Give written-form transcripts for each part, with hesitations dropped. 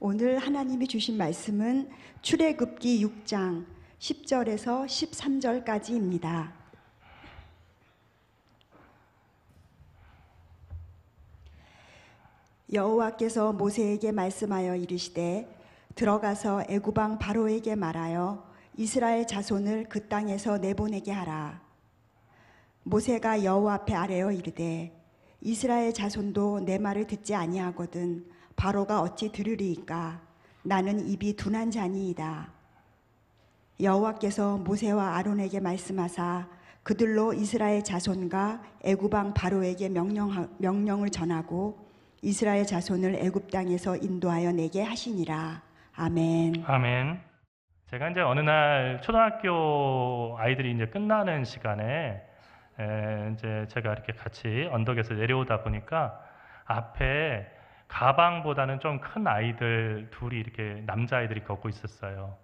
오늘 하나님이 주신 말씀은 출애굽기 6장 10절에서 13절까지입니다. 여호와께서 모세에게 말씀하여 이르시되 들어가서 애굽 왕 바로에게 말하여 이스라엘 자손을 그 땅에서 내보내게 하라. 모세가 여호와 앞에 아뢰어 이르되 이스라엘 자손도 내 말을 듣지 아니하거든 바로가 어찌 들으리이까? 나는 입이 둔한 자니이다. 여호와께서 모세와 아론에게 말씀하사 그들로 이스라엘 자손과 애굽 왕 바로에게 명령을 전하고 이스라엘 자손을 애굽 땅에서 인도하여 내게 하시니라. 아멘. 아멘. 제가 이제 어느 날 초등학교 아이들이 이제 끝나는 시간에 이제 제가 이렇게 같이 언덕에서 내려오다 보니까 앞에 가방보다는 좀 큰 아이들 둘이 이렇게 남자아이들이 걷고 있었어요.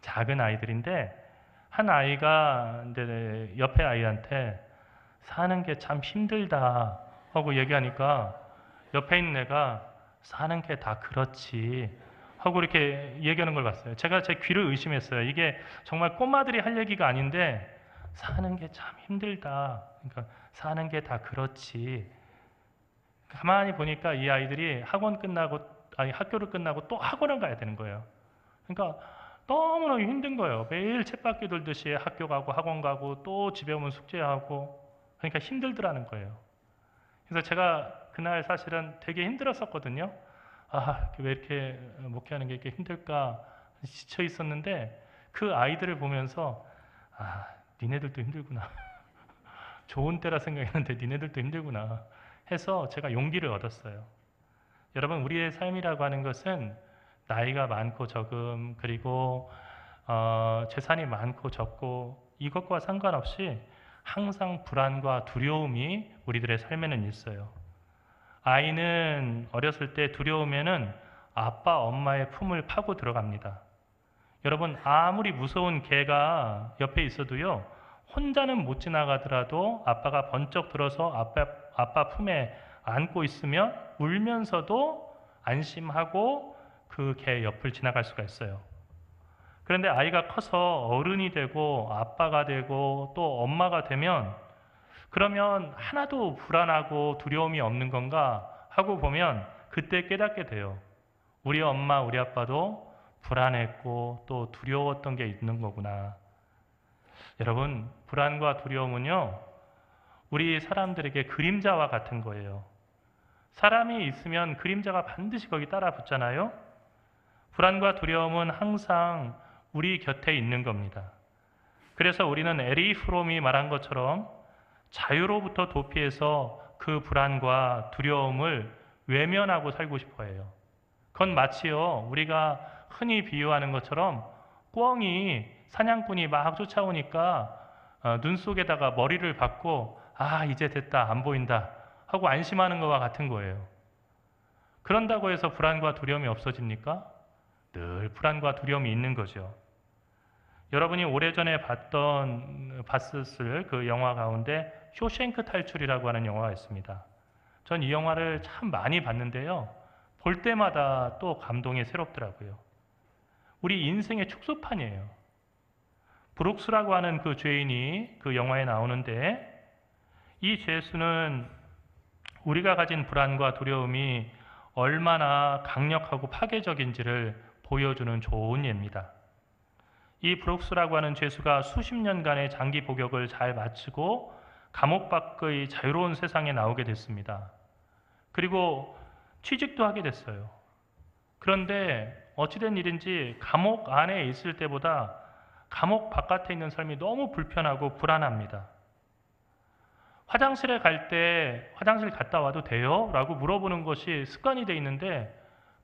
작은 아이들인데 한 아이가 이제 옆에 아이한테 사는 게 참 힘들다 하고 얘기하니까 옆에 있는 애가 사는 게 다 그렇지 하고 이렇게 얘기하는 걸 봤어요. 제가 제 귀를 의심했어요. 이게 정말 꼬마들이 할 얘기가 아닌데 사는 게 참 힘들다. 그러니까 사는 게 다 그렇지. 가만히 보니까 이 아이들이 학교를 끝나고 또 학원을 가야 되는 거예요. 그러니까 너무너무 힘든 거예요. 매일 쳇바퀴 돌듯이 학교 가고 학원 가고 또 집에 오면 숙제하고 그러니까 힘들더라는 거예요. 그래서 제가 그날 사실은 되게 힘들었었거든요. 왜 이렇게 목회하는 게 이렇게 힘들까 지쳐 있었는데 그 아이들을 보면서 니네들도 힘들구나. 좋은 때라 생각했는데 니네들도 힘들구나 해서 제가 용기를 얻었어요. 여러분, 우리의 삶이라고 하는 것은 나이가 많고 적음 그리고 재산이 많고 적고 이것과 상관없이 항상 불안과 두려움이 우리들의 삶에는 있어요. 아이는 어렸을 때 두려우면은 아빠, 엄마의 품을 파고 들어갑니다. 여러분, 아무리 무서운 개가 옆에 있어도요, 혼자는 못 지나가더라도 아빠가 번쩍 들어서 아빠 품에 안고 있으면 울면서도 안심하고 그 개 옆을 지나갈 수가 있어요. 그런데 아이가 커서 어른이 되고 아빠가 되고 또 엄마가 되면 그러면 하나도 불안하고 두려움이 없는 건가 하고 보면 그때 깨닫게 돼요. 우리 엄마, 우리 아빠도 불안했고 또 두려웠던 게 있는 거구나. 여러분, 불안과 두려움은요, 우리 사람들에게 그림자와 같은 거예요. 사람이 있으면 그림자가 반드시 거기 따라 붙잖아요. 불안과 두려움은 항상 우리 곁에 있는 겁니다. 그래서 우리는 에리 프롬이 말한 것처럼 자유로부터 도피해서 그 불안과 두려움을 외면하고 살고 싶어 해요. 그건 마치요, 우리가 흔히 비유하는 것처럼 꿩이 사냥꾼이 막 쫓아오니까 눈 속에다가 머리를 박고 이제 됐다, 안 보인다 하고 안심하는 것과 같은 거예요. 그런다고 해서 불안과 두려움이 없어집니까? 늘 불안과 두려움이 있는 거죠. 여러분이 오래전에 봤었을 그 영화 가운데 쇼생크 탈출이라고 하는 영화가 있습니다. 전 이 영화를 참 많이 봤는데요, 볼 때마다 또 감동이 새롭더라고요. 우리 인생의 축소판이에요. 브룩스라고 하는 그 죄인이 그 영화에 나오는데 이 죄수는 우리가 가진 불안과 두려움이 얼마나 강력하고 파괴적인지를 보여주는 좋은 예입니다. 이 브룩스라고 하는 죄수가 수십 년간의 장기 복역을 잘 마치고 감옥 밖의 자유로운 세상에 나오게 됐습니다. 그리고 취직도 하게 됐어요. 그런데 어찌된 일인지 감옥 안에 있을 때보다 감옥 바깥에 있는 삶이 너무 불편하고 불안합니다. 화장실에 갈 때 화장실 갔다 와도 돼요? 라고 물어보는 것이 습관이 돼 있는데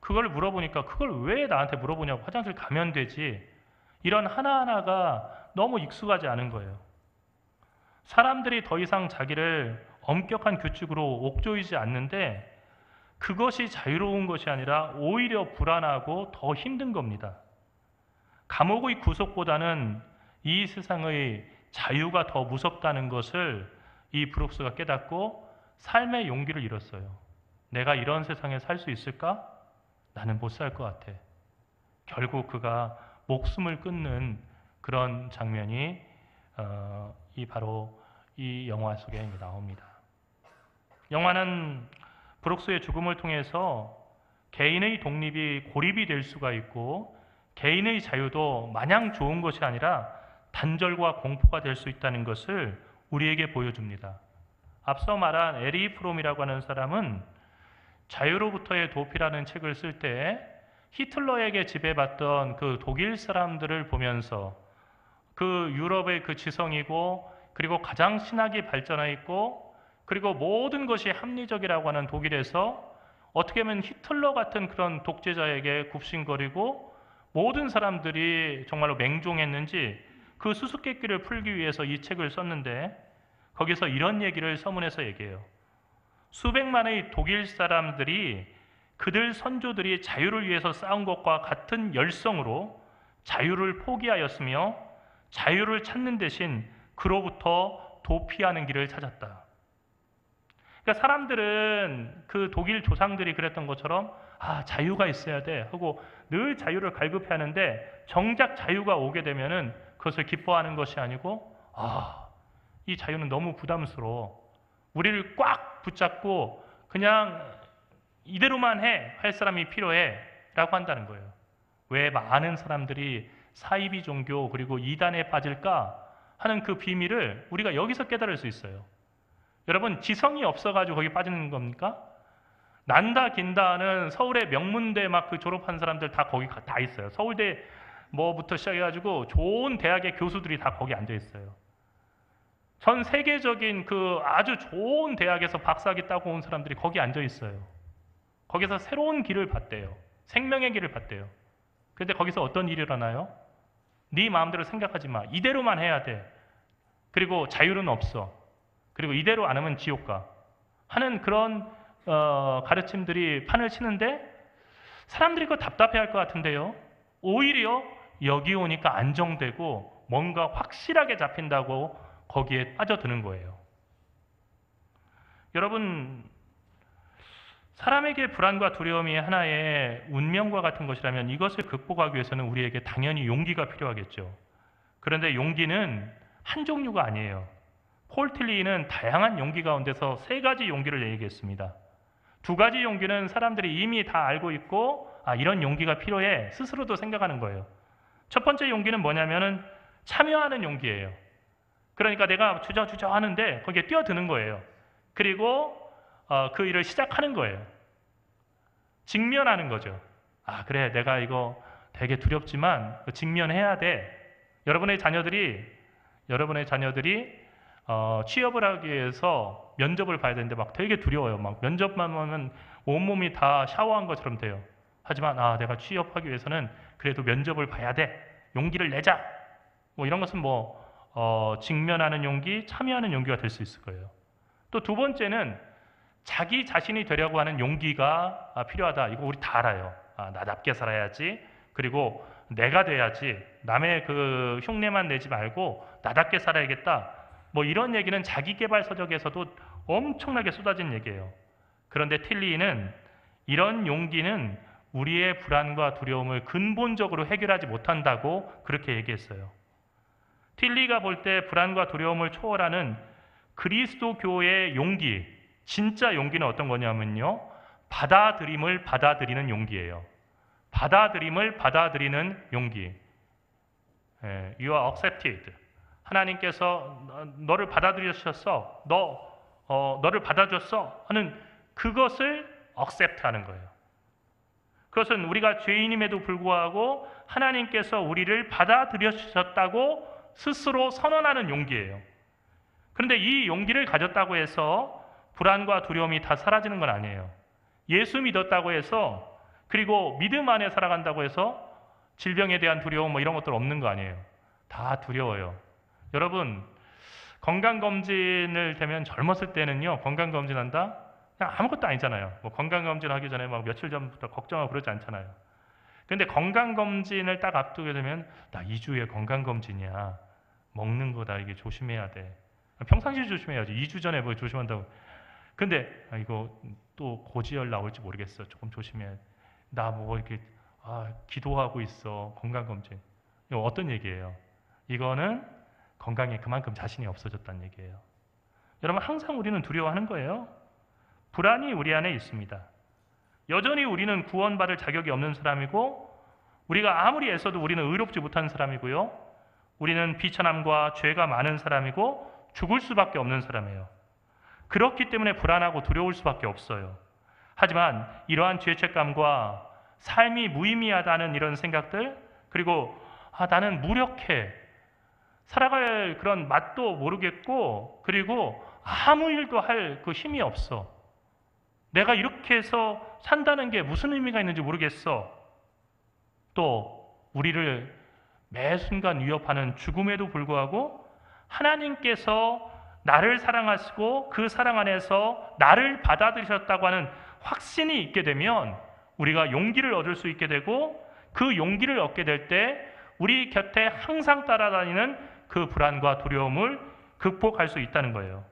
그걸 물어보니까 그걸 왜 나한테 물어보냐고, 화장실 가면 되지. 이런 하나하나가 너무 익숙하지 않은 거예요. 사람들이 더 이상 자기를 엄격한 규칙으로 옥조이지 않는데 그것이 자유로운 것이 아니라 오히려 불안하고 더 힘든 겁니다. 감옥의 구속보다는 이 세상의 자유가 더 무섭다는 것을 이 브룩스가 깨닫고 삶의 용기를 잃었어요. 내가 이런 세상에 살 수 있을까? 나는 못 살 것 같아. 결국 그가 목숨을 끊는 그런 장면이 바로 이 영화 속에 나옵니다. 영화는 브룩스의 죽음을 통해서 개인의 독립이 고립이 될 수가 있고 개인의 자유도 마냥 좋은 것이 아니라 단절과 공포가 될 수 있다는 것을 우리에게 보여줍니다. 앞서 말한 에리 프롬이라고 하는 사람은 자유로부터의 도피라는 책을 쓸 때 히틀러에게 지배받던 그 독일 사람들을 보면서 그 유럽의 그 지성이고 그리고 가장 신학이 발전해 있고 그리고 모든 것이 합리적이라고 하는 독일에서 어떻게 보면 히틀러 같은 그런 독재자에게 굽신거리고 모든 사람들이 정말로 맹종했는지 그 수수께끼를 풀기 위해서 이 책을 썼는데 거기서 이런 얘기를 서문에서 얘기해요. 수백만의 독일 사람들이 그들 선조들이 자유를 위해서 싸운 것과 같은 열성으로 자유를 포기하였으며 자유를 찾는 대신 그로부터 도피하는 길을 찾았다. 그러니까 사람들은 그 독일 조상들이 그랬던 것처럼 자유가 있어야 돼 하고 늘 자유를 갈급해하는데 정작 자유가 오게 되면은 그것을 기뻐하는 것이 아니고 이 자유는 너무 부담스러워. 우리를 꽉 붙잡고 그냥 이대로만 할 사람이 필요해 라고 한다는 거예요. 왜 많은 사람들이 사이비 종교 그리고 이단에 빠질까 하는 그 비밀을 우리가 여기서 깨달을 수 있어요. 여러분 지성이 없어가지고 거기 빠지는 겁니까? 난다 긴다는 서울의 명문대 막 그 졸업한 사람들 다 거기 다 있어요. 서울대 뭐부터 시작해가지고 좋은 대학의 교수들이 다 거기 앉아 있어요. 전 세계적인 그 아주 좋은 대학에서 박사학위 따고 온 사람들이 거기 앉아 있어요. 거기서 새로운 길을 봤대요. 생명의 길을 봤대요. 그런데 거기서 어떤 일이 일어나요? 네 마음대로 생각하지 마. 이대로만 해야 돼. 그리고 자유는 없어. 그리고 이대로 안 하면 지옥 가. 하는 그런 가르침들이 판을 치는데 사람들이 그거 답답해할 것 같은데요. 오히려 여기 오니까 안정되고 뭔가 확실하게 잡힌다고 거기에 빠져드는 거예요. 여러분, 사람에게 불안과 두려움이 하나의 운명과 같은 것이라면 이것을 극복하기 위해서는 우리에게 당연히 용기가 필요하겠죠. 그런데 용기는 한 종류가 아니에요. 폴 틸리는 다양한 용기 가운데서 3가지 용기를 얘기했습니다. 2가지 용기는 사람들이 이미 다 알고 있고 이런 용기가 필요해 스스로도 생각하는 거예요. 첫 번째 용기는 뭐냐면은 참여하는 용기예요. 그러니까 내가 주저주저 하는데 거기에 뛰어드는 거예요. 그리고 그 일을 시작하는 거예요. 직면하는 거죠. 그래 내가 이거 되게 두렵지만 직면해야 돼. 여러분의 자녀들이 취업을 하기 위해서 면접을 봐야 되는데 막 되게 두려워요. 막 면접만 하면 온몸이 다 샤워한 것처럼 돼요. 하지만 내가 취업하기 위해서는 그래도 면접을 봐야 돼. 용기를 내자. 뭐 이런 것은 직면하는 용기, 참여하는 용기가 될 수 있을 거예요. 또 2번째는 자기 자신이 되려고 하는 용기가 필요하다. 이거 우리 다 알아요. 나답게 살아야지. 그리고 내가 돼야지. 남의 그 흉내만 내지 말고 나답게 살아야겠다. 뭐 이런 얘기는 자기개발 서적에서도 엄청나게 쏟아진 얘기예요. 그런데 틸리는 이런 용기는 우리의 불안과 두려움을 근본적으로 해결하지 못한다고 그렇게 얘기했어요. 틸리가 볼 때 불안과 두려움을 초월하는 그리스도교의 용기, 진짜 용기는 어떤 거냐면요. 받아들임을 받아들이는 용기예요. 받아들임을 받아들이는 용기. You are accepted. 하나님께서 너를 받아들이셨어. 너를 받아줬어. 하는 그것을 accept 하는 거예요. 그것은 우리가 죄인임에도 불구하고 하나님께서 우리를 받아들여주셨다고 스스로 선언하는 용기예요. 그런데 이 용기를 가졌다고 해서 불안과 두려움이 다 사라지는 건 아니에요. 예수 믿었다고 해서 그리고 믿음 안에 살아간다고 해서 질병에 대한 두려움 이런 것들 없는 거 아니에요. 다 두려워요. 여러분 건강검진을 되면 젊었을 때는요. 건강검진한다? 그냥 아무것도 아니잖아요. 건강검진 하기 전에 막 며칠 전부터 걱정하고 그러지 않잖아요. 그런데 건강검진을 딱 앞두게 되면 나 2주에 건강검진이야. 먹는 거다. 이게 조심해야 돼. 평상시에 조심해야지. 2주 전에 뭐 조심한다고. 근데 이거 또 고지혈 나올지 모르겠어. 조금 조심해. 나 뭐 이렇게 기도하고 있어. 건강검진. 이거 어떤 얘기예요? 이거는 건강에 그만큼 자신이 없어졌다는 얘기예요. 여러분, 항상 우리는 두려워하는 거예요. 불안이 우리 안에 있습니다. 여전히 우리는 구원받을 자격이 없는 사람이고, 우리가 아무리 애써도 우리는 의롭지 못한 사람이고요. 우리는 비천함과 죄가 많은 사람이고 죽을 수밖에 없는 사람이에요. 그렇기 때문에 불안하고 두려울 수밖에 없어요. 하지만 이러한 죄책감과 삶이 무의미하다는 이런 생각들, 그리고 나는 무력해, 살아갈 그런 맛도 모르겠고, 그리고 아무 일도 할 그 힘이 없어, 내가 이렇게 해서 산다는 게 무슨 의미가 있는지 모르겠어, 또 우리를 매 순간 위협하는 죽음에도 불구하고 하나님께서 나를 사랑하시고 그 사랑 안에서 나를 받아들이셨다고 하는 확신이 있게 되면 우리가 용기를 얻을 수 있게 되고, 그 용기를 얻게 될 때 우리 곁에 항상 따라다니는 그 불안과 두려움을 극복할 수 있다는 거예요.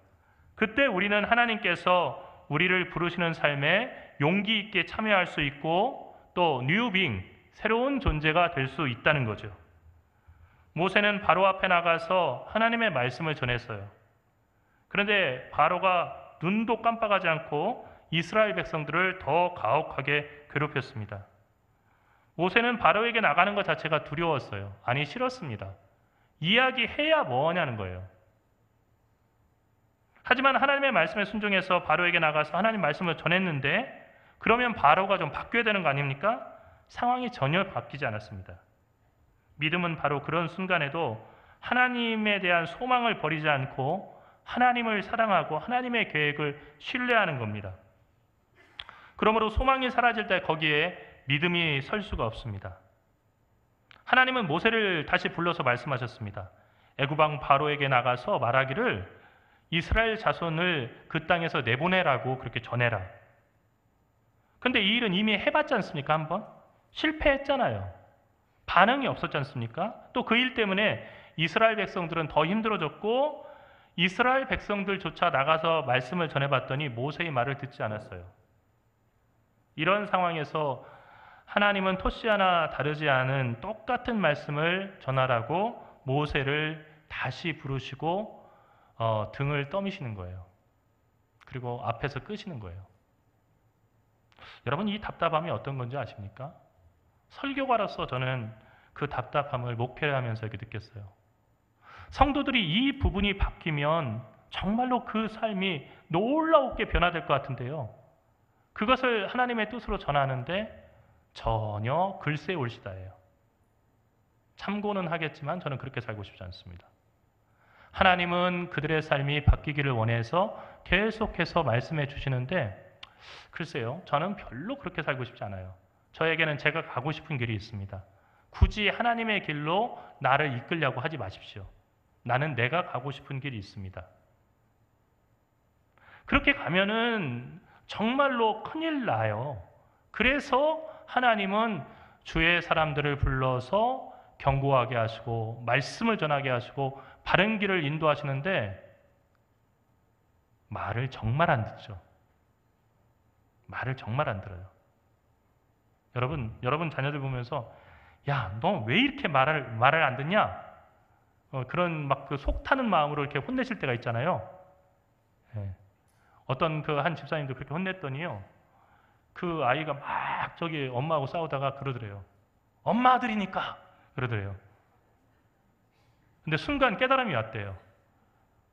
그때 우리는 하나님께서 우리를 부르시는 삶에 용기 있게 참여할 수 있고, 또 뉴빙, 새로운 존재가 될 수 있다는 거죠. 모세는 바로 앞에 나가서 하나님의 말씀을 전했어요. 그런데 바로가 눈도 깜빡하지 않고 이스라엘 백성들을 더 가혹하게 괴롭혔습니다. 모세는 바로에게 나가는 것 자체가 두려웠어요. 아니, 싫었습니다. 이야기해야 뭐하냐는 거예요. 하지만 하나님의 말씀에 순종해서 바로에게 나가서 하나님 말씀을 전했는데, 그러면 바로가 좀 바뀌어야 되는 거 아닙니까? 상황이 전혀 바뀌지 않았습니다. 믿음은 바로 그런 순간에도 하나님에 대한 소망을 버리지 않고 하나님을 사랑하고 하나님의 계획을 신뢰하는 겁니다. 그러므로 소망이 사라질 때 거기에 믿음이 설 수가 없습니다. 하나님은 모세를 다시 불러서 말씀하셨습니다. 애굽 왕 바로에게 나가서 말하기를 이스라엘 자손을 그 땅에서 내보내라고 그렇게 전해라. 근데 이 일은 이미 해봤지 않습니까? 한번 실패했잖아요. 반응이 없었지 않습니까? 또 그 일 때문에 이스라엘 백성들은 더 힘들어졌고, 이스라엘 백성들조차 나가서 말씀을 전해봤더니 모세의 말을 듣지 않았어요. 이런 상황에서 하나님은 토시 하나 다르지 않은 똑같은 말씀을 전하라고 모세를 다시 부르시고 등을 떠미시는 거예요. 그리고 앞에서 끄시는 거예요. 여러분, 이 답답함이 어떤 건지 아십니까? 설교가로서 저는 그 답답함을 목회를 하면서 이렇게 느꼈어요. 성도들이 이 부분이 바뀌면 정말로 그 삶이 놀라웠게 변화될 것 같은데요. 그것을 하나님의 뜻으로 전하는데 전혀 글쎄 올시다예요. 참고는 하겠지만 저는 그렇게 살고 싶지 않습니다. 하나님은 그들의 삶이 바뀌기를 원해서 계속해서 말씀해 주시는데, 글쎄요, 저는 별로 그렇게 살고 싶지 않아요. 저에게는 제가 가고 싶은 길이 있습니다. 굳이 하나님의 길로 나를 이끌려고 하지 마십시오. 나는 내가 가고 싶은 길이 있습니다. 그렇게 가면은 정말로 큰일 나요. 그래서 하나님은 주의 사람들을 불러서 경고하게 하시고 말씀을 전하게 하시고 바른 길을 인도하시는데 말을 정말 안 듣죠. 말을 정말 안 들어요. 여러분 자녀들 보면서 야, 너 왜 이렇게 말을 안 듣냐? 그런 막 그 속 타는 마음으로 이렇게 혼내실 때가 있잖아요. 예. 어떤 그 한 집사님도 그렇게 혼냈더니요, 그 아이가 막 저기 엄마하고 싸우다가 그러더래요. 엄마 아들이니까 그러더래요. 근데 순간 깨달음이 왔대요.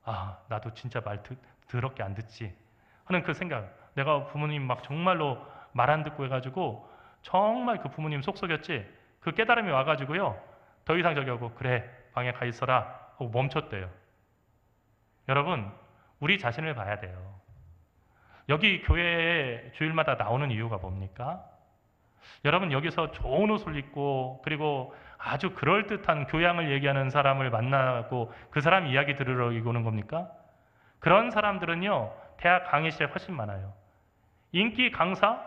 아, 나도 진짜 말 더럽게 안 듣지 하는 그 생각. 내가 부모님 막 정말로 말 안 듣고 해가지고 정말 그 부모님 속 썩였지. 그 깨달음이 와가지고요, 더 이상 저기 하고 그래 방에 가 있어라 하고 멈췄대요. 여러분, 우리 자신을 봐야 돼요. 여기 교회에 주일마다 나오는 이유가 뭡니까? 여러분, 여기서 좋은 옷을 입고 그리고 아주 그럴듯한 교양을 얘기하는 사람을 만나고 그 사람 이야기 들으러 오는 겁니까? 그런 사람들은요, 대학 강의실에 훨씬 많아요. 인기 강사?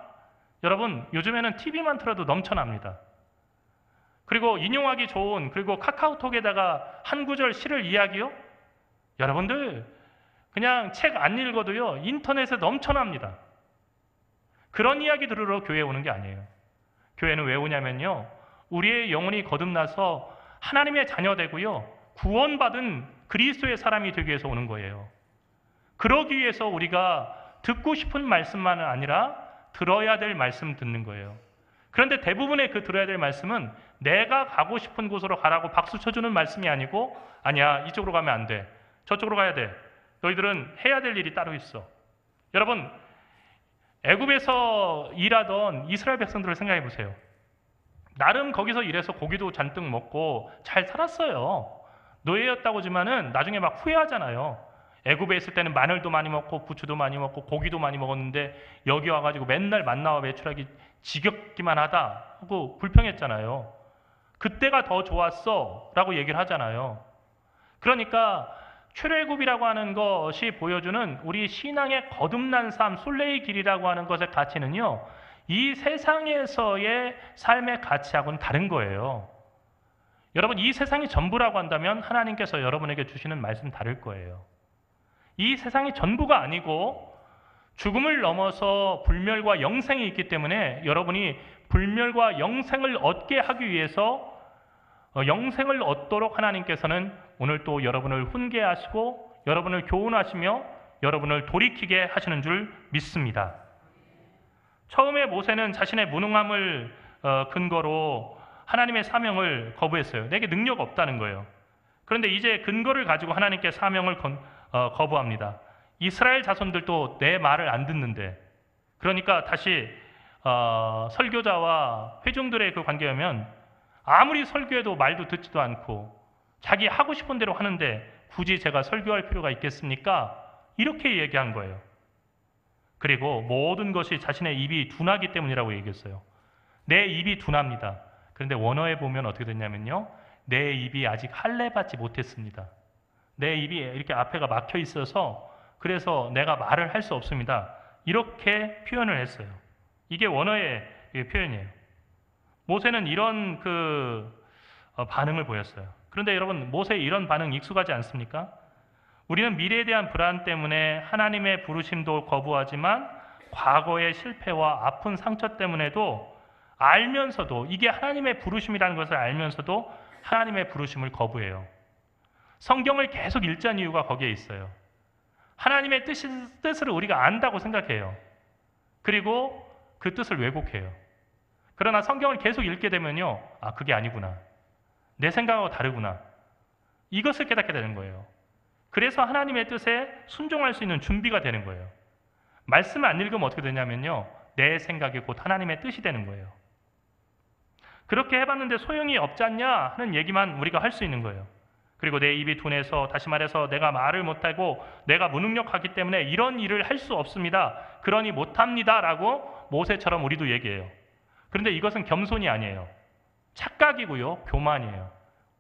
여러분, 요즘에는 TV만 틀어도 넘쳐납니다. 그리고 인용하기 좋은, 그리고 카카오톡에다가 한 구절 시를 이야기요? 여러분들 그냥 책 안 읽어도요 인터넷에 넘쳐납니다. 그런 이야기 들으러 교회에 오는 게 아니에요. 교회는 왜 오냐면요, 우리의 영혼이 거듭나서 하나님의 자녀 되고요, 구원받은 그리스도의 사람이 되기 위해서 오는 거예요. 그러기 위해서 우리가 듣고 싶은 말씀만은 아니라 들어야 될 말씀 듣는 거예요. 그런데 대부분의 그 들어야 될 말씀은 내가 가고 싶은 곳으로 가라고 박수 쳐주는 말씀이 아니고, 아니야, 이쪽으로 가면 안 돼, 저쪽으로 가야 돼, 너희들은 해야 될 일이 따로 있어. 여러분, 애굽에서 일하던 이스라엘 백성들을 생각해 보세요. 나름 거기서 일해서 고기도 잔뜩 먹고 잘 살았어요. 노예였다고지만은 나중에 막 후회하잖아요. 애굽에 있을 때는 마늘도 많이 먹고 부추도 많이 먹고 고기도 많이 먹었는데 여기 와가지고 맨날 만나와 매출하기 지겹기만 하다 하고 불평했잖아요. 그때가 더 좋았어 라고 얘기를 하잖아요. 그러니까 출애굽이라고 하는 것이 보여주는 우리 신앙의 거듭난 삶, 순례의 길이라고 하는 것의 가치는요, 이 세상에서의 삶의 가치하고는 다른 거예요. 여러분, 이 세상이 전부라고 한다면 하나님께서 여러분에게 주시는 말씀 다를 거예요. 이 세상이 전부가 아니고 죽음을 넘어서 불멸과 영생이 있기 때문에 여러분이 불멸과 영생을 얻게 하기 위해서 영생을 얻도록 하나님께서는 오늘 또 여러분을 훈계하시고 여러분을 교훈하시며 여러분을 돌이키게 하시는 줄 믿습니다. 처음에 모세는 자신의 무능함을 근거로 하나님의 사명을 거부했어요. 내게 능력 없다는 거예요. 그런데 이제 근거를 가지고 하나님께 사명을 거부합니다. 이스라엘 자손들도 내 말을 안 듣는데, 그러니까 다시 설교자와 회중들의 그 관계하면 아무리 설교해도 말도 듣지도 않고 자기 하고 싶은 대로 하는데 굳이 제가 설교할 필요가 있겠습니까? 이렇게 얘기한 거예요. 그리고 모든 것이 자신의 입이 둔하기 때문이라고 얘기했어요. 내 입이 둔합니다. 그런데 원어에 보면 어떻게 됐냐면요, 내 입이 아직 할례받지 못했습니다. 내 입이 이렇게 앞에가 막혀 있어서 그래서 내가 말을 할 수 없습니다. 이렇게 표현을 했어요. 이게 원어의 표현이에요. 모세는 이런 반응을 보였어요. 그런데 여러분, 모세의 이런 반응 익숙하지 않습니까? 우리는 미래에 대한 불안 때문에 하나님의 부르심도 거부하지만 과거의 실패와 아픈 상처 때문에도 알면서도, 이게 하나님의 부르심이라는 것을 알면서도 하나님의 부르심을 거부해요. 성경을 계속 읽자는 이유가 거기에 있어요. 하나님의 뜻을 우리가 안다고 생각해요. 그리고 그 뜻을 왜곡해요. 그러나 성경을 계속 읽게 되면요, 아, 그게 아니구나, 내 생각하고 다르구나, 이것을 깨닫게 되는 거예요. 그래서 하나님의 뜻에 순종할 수 있는 준비가 되는 거예요. 말씀을 안 읽으면 어떻게 되냐면요, 내 생각이 곧 하나님의 뜻이 되는 거예요. 그렇게 해봤는데 소용이 없지 않냐 하는 얘기만 우리가 할 수 있는 거예요. 그리고 내 입이 둔해서, 다시 말해서 내가 말을 못하고 내가 무능력하기 때문에 이런 일을 할 수 없습니다, 그러니 못합니다 라고 모세처럼 우리도 얘기해요. 그런데 이것은 겸손이 아니에요. 착각이고요, 교만이에요.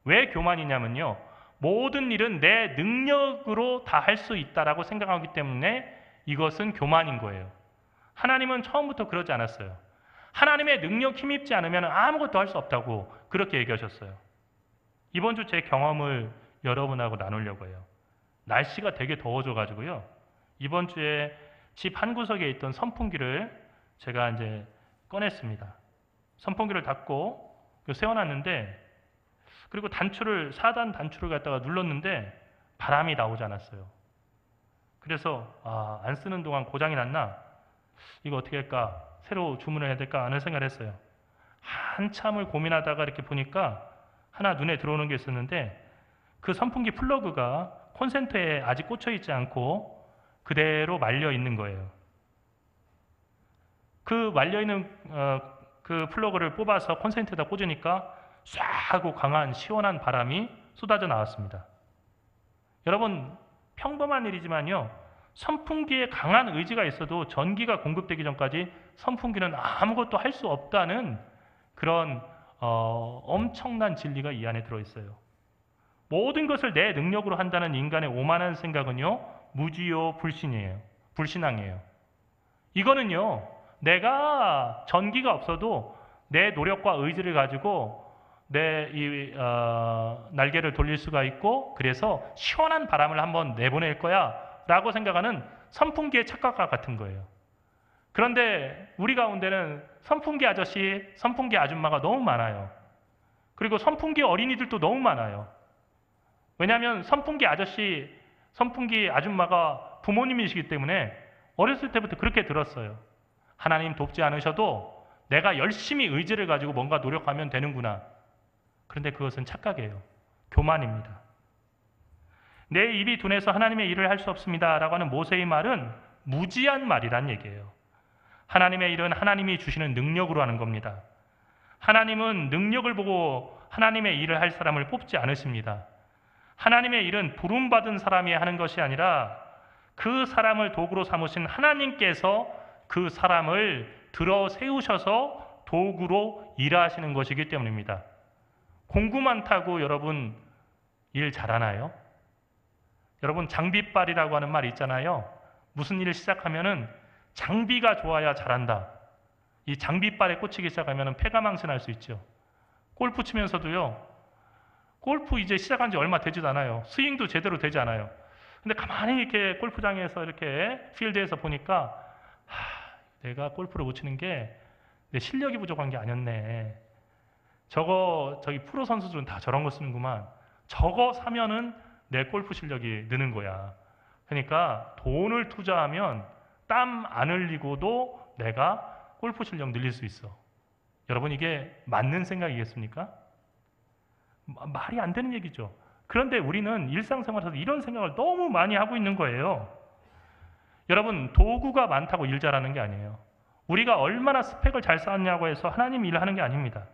왜 교만이냐면요, 모든 일은 내 능력으로 다 할 수 있다라고 생각하기 때문에 이것은 교만인 거예요. 하나님은 처음부터 그러지 않았어요. 하나님의 능력 힘입지 않으면 아무것도 할 수 없다고 그렇게 얘기하셨어요. 이번 주 제 경험을 여러분하고 나누려고 해요. 날씨가 되게 더워져가지고요, 이번 주에 집 한 구석에 있던 선풍기를 제가 이제 꺼냈습니다. 선풍기를 닫고 세워놨는데, 그리고 4단 단추를 갖다가 눌렀는데 바람이 나오지 않았어요. 그래서 안 쓰는 동안 고장이 났나? 이거 어떻게 할까? 새로 주문을 해야 될까? 하는 생각을 했어요. 한참을 고민하다가 이렇게 보니까 하나 눈에 들어오는 게 있었는데, 그 선풍기 플러그가 콘센트에 아직 꽂혀 있지 않고 그대로 말려 있는 거예요. 그 말려 있는 그 플러그를 뽑아서 콘센트에다 꽂으니까 쏴 하고 강한 시원한 바람이 쏟아져 나왔습니다. 여러분, 평범한 일이지만요, 선풍기에 강한 의지가 있어도 전기가 공급되기 전까지 선풍기는 아무것도 할 수 없다는 그런 엄청난 진리가 이 안에 들어있어요. 모든 것을 내 능력으로 한다는 인간의 오만한 생각은요, 무지요 불신앙이에요. 이거는요, 내가 전기가 없어도 내 노력과 의지를 가지고 내 날개를 돌릴 수가 있고, 그래서 시원한 바람을 한번 내보낼 거야 라고 생각하는 선풍기의 착각과 같은 거예요. 그런데 우리 가운데는 선풍기 아저씨, 선풍기 아줌마가 너무 많아요. 그리고 선풍기 어린이들도 너무 많아요. 왜냐하면 선풍기 아저씨, 선풍기 아줌마가 부모님이시기 때문에 어렸을 때부터 그렇게 들었어요. 하나님 돕지 않으셔도 내가 열심히 의지를 가지고 뭔가 노력하면 되는구나. 그런데 그것은 착각이에요. 교만입니다. 내 입이 둔해서 하나님의 일을 할 수 없습니다 라고 하는 모세의 말은 무지한 말이란 얘기예요. 하나님의 일은 하나님이 주시는 능력으로 하는 겁니다. 하나님은 능력을 보고 하나님의 일을 할 사람을 뽑지 않으십니다. 하나님의 일은 부름받은 사람이 하는 것이 아니라 그 사람을 도구로 삼으신 하나님께서 그 사람을 들어 세우셔서 도구로 일하시는 것이기 때문입니다. 공구 많다고 여러분 일 잘하나요? 여러분 장비빨이라고 하는 말 있잖아요. 무슨 일을 시작하면은 장비가 좋아야 잘한다. 이 장비빨에 꽂히기 시작하면 패가 망신할 수 있죠. 골프 치면서도요. 골프 이제 시작한 지 얼마 되지도 않아요. 스윙도 제대로 되지 않아요. 근데 가만히 이렇게 골프장에서 이렇게 필드에서 보니까 내가 골프를 못 치는 게 내 실력이 부족한 게 아니었네. 저기 프로 선수들은 다 저런 거 쓰는구만. 저거 사면은 내 골프 실력이 느는 거야. 그러니까 돈을 투자하면 땀 안 흘리고도 내가 골프 실력 늘릴 수 있어. 여러분 이게 맞는 생각이겠습니까? 말이 안 되는 얘기죠. 그런데 우리는 일상생활에서 이런 생각을 너무 많이 하고 있는 거예요. 여러분 도구가 많다고 일 잘하는 게 아니에요. 우리가 얼마나 스펙을 잘 쌓았냐고 해서 하나님 일을 하는 게 아닙니다.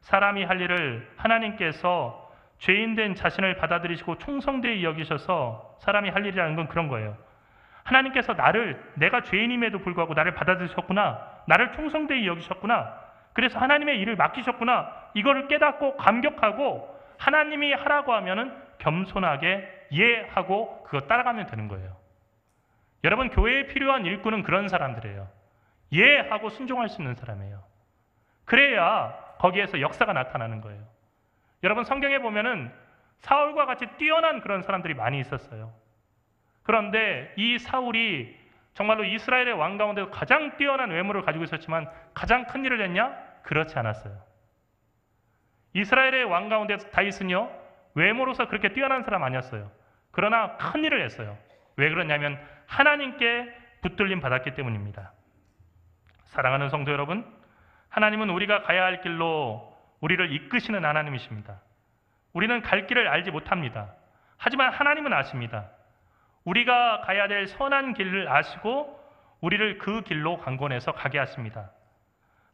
사람이 할 일을 하나님께서 죄인된 자신을 받아들이시고 충성되이 여기셔서 사람이 할 일이라는 건 그런 거예요. 하나님께서 내가 죄인임에도 불구하고 나를 받아들이셨구나. 나를 충성되이 여기셨구나. 그래서 하나님의 일을 맡기셨구나. 이거를 깨닫고 감격하고 하나님이 하라고 하면은 겸손하게 예 하고 그거 따라가면 되는 거예요. 여러분 교회에 필요한 일꾼은 그런 사람들이에요. 예 하고 순종할 수 있는 사람이에요. 그래야 거기에서 역사가 나타나는 거예요. 여러분 성경에 보면은 사울과 같이 뛰어난 그런 사람들이 많이 있었어요. 그런데 이 사울이 정말로 이스라엘의 왕 가운데서 가장 뛰어난 외모를 가지고 있었지만 가장 큰 일을 했냐? 그렇지 않았어요. 이스라엘의 왕 가운데서 다윗은요 외모로서 그렇게 뛰어난 사람 아니었어요. 그러나 큰 일을 했어요. 왜 그러냐면 하나님께 붙들림 받았기 때문입니다. 사랑하는 성도 여러분, 하나님은 우리가 가야 할 길로 우리를 이끄시는 하나님이십니다. 우리는 갈 길을 알지 못합니다. 하지만 하나님은 아십니다. 우리가 가야 될 선한 길을 아시고 우리를 그 길로 강권해서 가게 하십니다.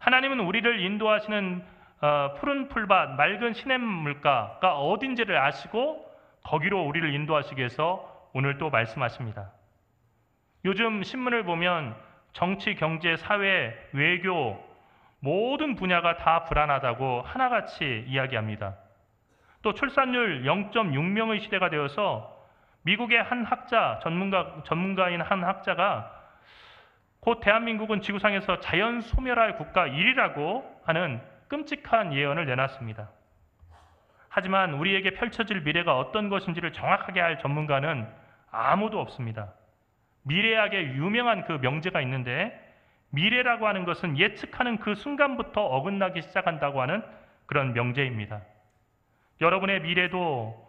하나님은 우리를 인도하시는 푸른 풀밭, 맑은 시냇물가가 어딘지를 아시고 거기로 우리를 인도하시기 위해서 오늘 또 말씀하십니다. 요즘 신문을 보면 정치, 경제, 사회, 외교 모든 분야가 다 불안하다고 하나같이 이야기합니다. 또 출산율 0.6명의 시대가 되어서 미국의 한 학자, 전문가인 한 학자가 곧 대한민국은 지구상에서 자연 소멸할 국가 1위라고 하는 끔찍한 예언을 내놨습니다. 하지만 우리에게 펼쳐질 미래가 어떤 것인지를 정확하게 알 전문가는 아무도 없습니다. 미래학에 유명한 그 명제가 있는데 미래라고 하는 것은 예측하는 그 순간부터 어긋나기 시작한다고 하는 그런 명제입니다. 여러분의 미래도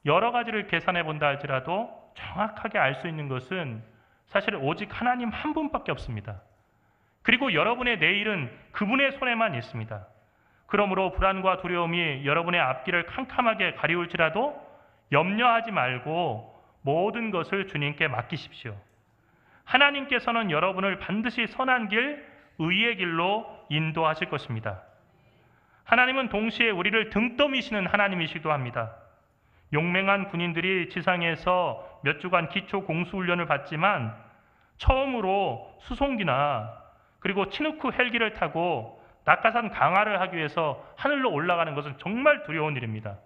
여러 가지를 계산해 본다 할지라도 정확하게 알 수 있는 것은 사실 오직 하나님 한 분밖에 없습니다. 그리고 여러분의 내일은 그분의 손에만 있습니다. 그러므로 불안과 두려움이 여러분의 앞길을 캄캄하게 가리울지라도 염려하지 말고 모든 것을 주님께 맡기십시오. 하나님께서는 여러분을 반드시 선한 길, 의의 길로 인도하실 것입니다. 하나님은 동시에 우리를 등 떠미시는 하나님이시기도 합니다. 용맹한 군인들이 지상에서 몇 주간 기초 공수훈련을 받지만 처음으로 수송기나 그리고 치누크 헬기를 타고 낙하산 강화를 하기 위해서 하늘로 올라가는 것은 정말 두려운 일입니다.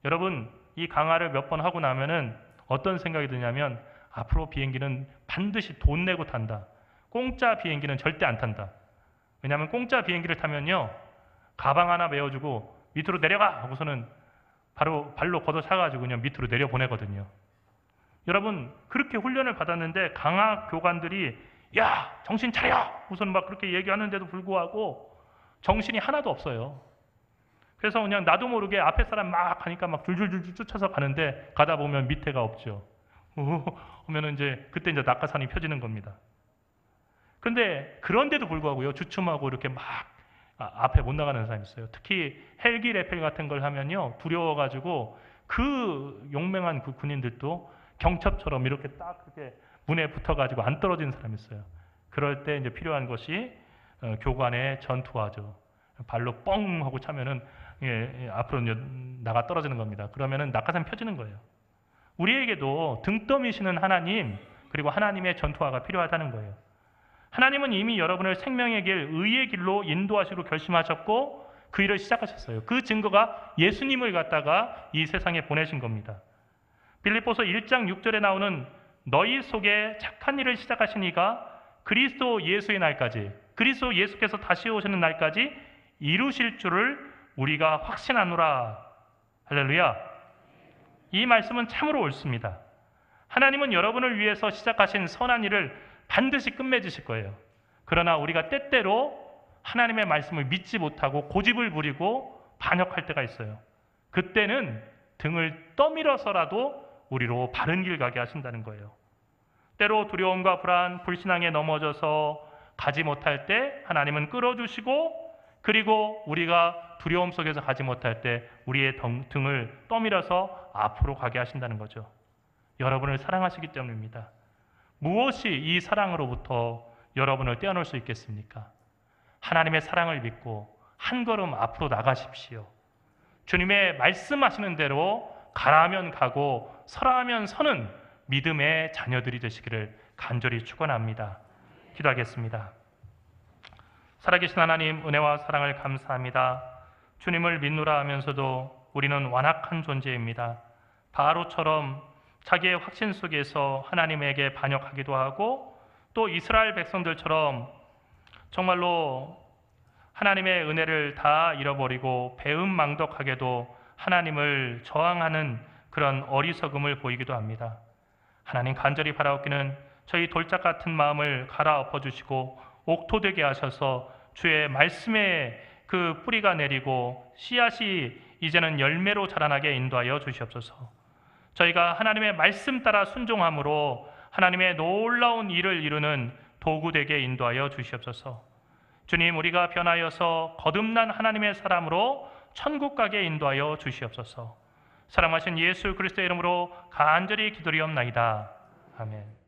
여러분, 이 강화를 몇 번 하고 나면은 어떤 생각이 드냐면 앞으로 비행기는 반드시 돈 내고 탄다. 공짜 비행기는 절대 안 탄다. 왜냐하면 공짜 비행기를 타면요 가방 하나 메워주고 밑으로 내려가 하고서는 바로 발로 걷어차가지고 그냥 밑으로 내려보내거든요. 여러분 그렇게 훈련을 받았는데 강화 교관들이 야, 정신 차려! 우선 막 그렇게 얘기하는데도 불구하고 정신이 하나도 없어요. 그래서 그냥 나도 모르게 앞에 사람 막 하니까 막 줄줄줄 쫓아서 가는데 가다 보면 밑에가 없죠. 오면은 그때 이제 낙하산이 펴지는 겁니다. 근데 그런데도 불구하고요, 주춤하고 이렇게 막 앞에 못 나가는 사람이 있어요. 특히 헬기 레펠 같은 걸 하면요, 두려워가지고 그 용맹한 그 군인들도 경첩처럼 이렇게 딱 그렇게 문에 붙어가지고 안 떨어지는 사람이 있어요. 그럴 때 이제 필요한 것이 교관의 전투화죠. 발로 뻥 하고 차면은 앞으로 이제 나가 떨어지는 겁니다. 그러면은 낙하산 펴지는 거예요. 우리에게도 등 떠미시는 하나님, 그리고 하나님의 전투화가 필요하다는 거예요. 하나님은 이미 여러분을 생명의 길, 의의 길로 인도하시기로 결심하셨고 그 일을 시작하셨어요. 그 증거가 예수님을 갖다가 이 세상에 보내신 겁니다. 빌립보서 1장 6절에 나오는 너희 속에 착한 일을 시작하신 이가 그리스도 예수의 날까지, 그리스도 예수께서 다시 오시는 날까지 이루실 줄을 우리가 확신하노라. 할렐루야. 이 말씀은 참으로 옳습니다. 하나님은 여러분을 위해서 시작하신 선한 일을 반드시 끝맺으실 거예요. 그러나 우리가 때때로 하나님의 말씀을 믿지 못하고 고집을 부리고 반역할 때가 있어요. 그때는 등을 떠밀어서라도 우리로 바른 길 가게 하신다는 거예요. 때로 두려움과 불안, 불신앙에 넘어져서 가지 못할 때 하나님은 끌어주시고, 그리고 우리가 두려움 속에서 가지 못할 때 우리의 등을 떠밀어서 앞으로 가게 하신다는 거죠. 여러분을 사랑하시기 때문입니다. 무엇이 이 사랑으로부터 여러분을 떼어놓을 수 있겠습니까? 하나님의 사랑을 믿고 한 걸음 앞으로 나가십시오. 주님의 말씀하시는 대로 가라면 가고 서라면 서는 믿음의 자녀들이 되시기를 간절히 축원합니다. 기도하겠습니다. 살아계신 하나님, 은혜와 사랑을 감사합니다. 주님을 믿노라 하면서도 우리는 완악한 존재입니다. 바로처럼 자기의 확신 속에서 하나님에게 반역하기도 하고, 또 이스라엘 백성들처럼 정말로 하나님의 은혜를 다 잃어버리고 배은망덕하게도 하나님을 저항하는 그런 어리석음을 보이기도 합니다. 하나님, 간절히 바라옵기는 저희 돌짝 같은 마음을 갈아엎어 주시고 옥토되게 하셔서 주의 말씀에 그 뿌리가 내리고 씨앗이 이제는 열매로 자라나게 인도하여 주시옵소서. 저희가 하나님의 말씀 따라 순종함으로 하나님의 놀라운 일을 이루는 도구되게 인도하여 주시옵소서. 주님, 우리가 변하여서 거듭난 하나님의 사람으로 천국 가게 인도하여 주시옵소서. 사랑하신 예수 그리스도의 이름으로 간절히 기도리옵나이다. 아멘.